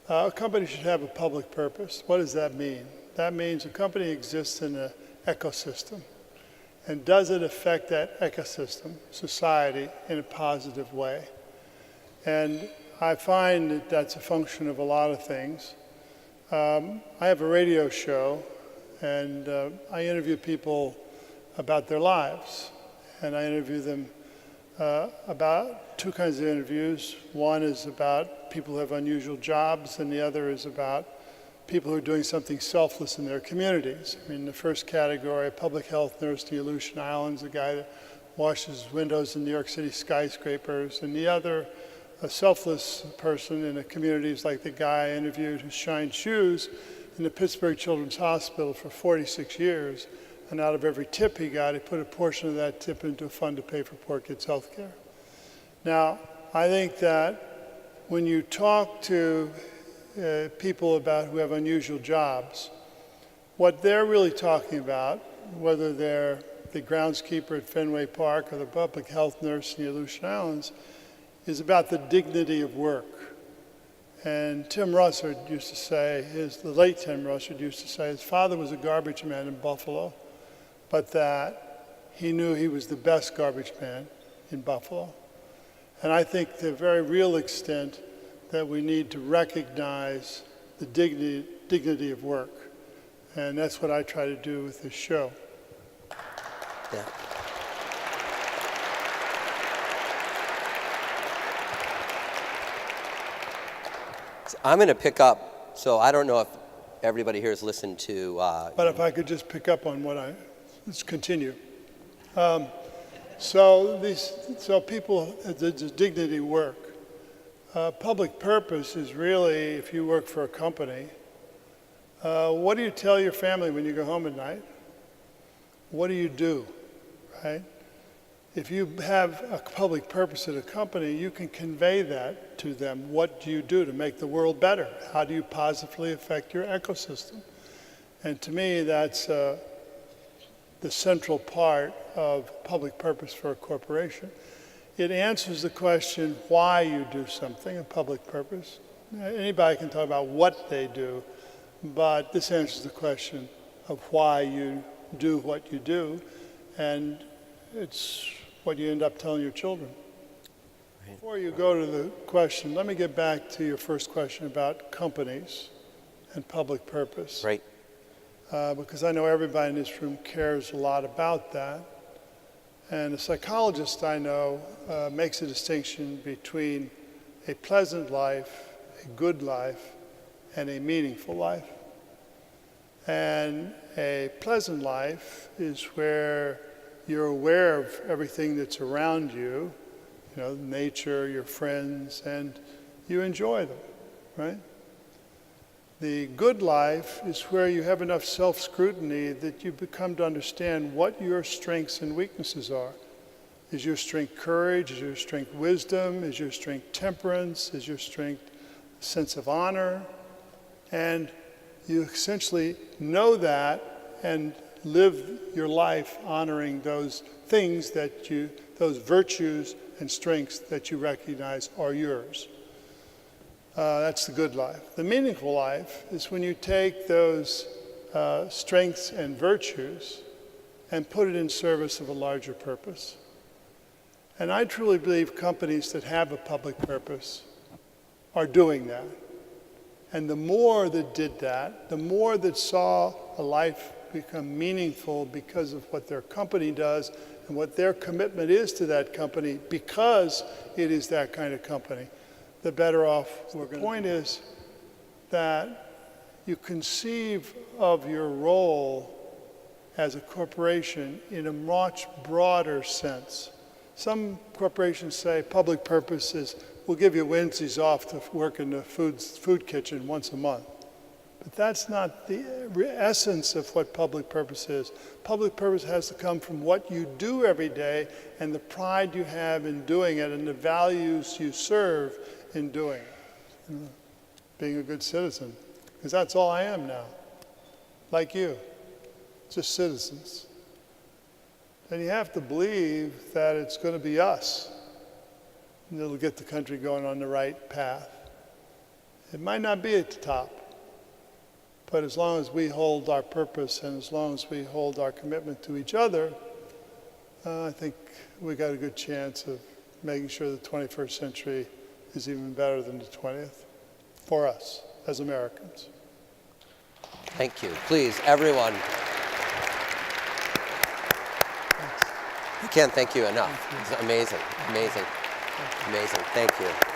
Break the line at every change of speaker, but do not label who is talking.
A company should have a public purpose. What does that mean? That means a company exists in an ecosystem. And does it affect that ecosystem, society, in a positive way? And I find that that's a function of a lot of things. I have a radio show, and I interview people about their lives. And I interview them about two kinds of interviews. One is about people who have unusual jobs, and the other is about people who are doing something selfless in their communities. I mean, the first category, a public health nurse in the Aleutian Islands, a guy that washes windows in New York City skyscrapers, and the other, a selfless person in the communities like the guy I interviewed who shined shoes in the Pittsburgh Children's Hospital for 46 years, and out of every tip he got, he put a portion of that tip into a fund to pay for poor kids' health care. Now, I think that when you talk to people who have unusual jobs, what they're really talking about, whether they're the groundskeeper at Fenway Park or the public health nurse in the Aleutian Islands, is about the dignity of work. And Tim Russert used to say, the late Tim Russert used to say, his father was a garbage man in Buffalo, but that he knew he was the best garbage man in Buffalo. And I think the very real extent that we need to recognize the dignity of work. And that's what I try to do with this show.
Yeah. I'm going to pick up, so I don't know if everybody here has listened to...
but if I could just pick up on let's continue. So people, the dignity work. Public purpose is really, if you work for a company, what do you tell your family when you go home at night? What do you do, right? If you have a public purpose at a company, you can convey that to them. What do you do to make the world better? How do you positively affect your ecosystem? And to me, that's the central part of public purpose for a corporation. It answers the question why you do something, a public purpose. Anybody can talk about what they do, but this answers the question of why you do what you do, and it's what you end up telling your children. Right. Before you go to the question, let me get back to your first question about companies and public purpose.
Right.
Because I know everybody in this room cares a lot about that. And a psychologist I know makes a distinction between a pleasant life, a good life, and a meaningful life. And a pleasant life is where you're aware of everything that's around you, nature, your friends, and you enjoy them, right? The good life is where you have enough self-scrutiny that you become to understand what your strengths and weaknesses are. Is your strength courage? Is your strength wisdom? Is your strength temperance? Is your strength sense of honor? And you essentially know that and live your life honoring those things those virtues and strengths that you recognize are yours. That's the good life. The meaningful life is when you take those strengths and virtues and put it in service of a larger purpose. And I truly believe companies that have a public purpose are doing that. And the more that did that, the more that saw a life become meaningful because of what their company does and what their commitment is to that company because it is that kind of company, the better off we're going to be. The point is that you conceive of your role as a corporation in a much broader sense. Some corporations say public purpose is, we'll give you Wednesdays off to work in the food kitchen once a month. But that's not the essence of what public purpose is. Public purpose has to come from what you do every day and the pride you have in doing it and the values you serve in doing it. Being a good citizen. Because that's all I am now. Like you. Just citizens. And you have to believe that it's going to be us. And it'll get the country going on the right path. It might not be at the top, but as long as we hold our purpose and as long as we hold our commitment to each other, I think we got a good chance of making sure the 21st century is even better than the 20th for us as Americans.
Thank you. Please, everyone. I can't thank you enough. It's amazing, amazing, amazing. Thank you.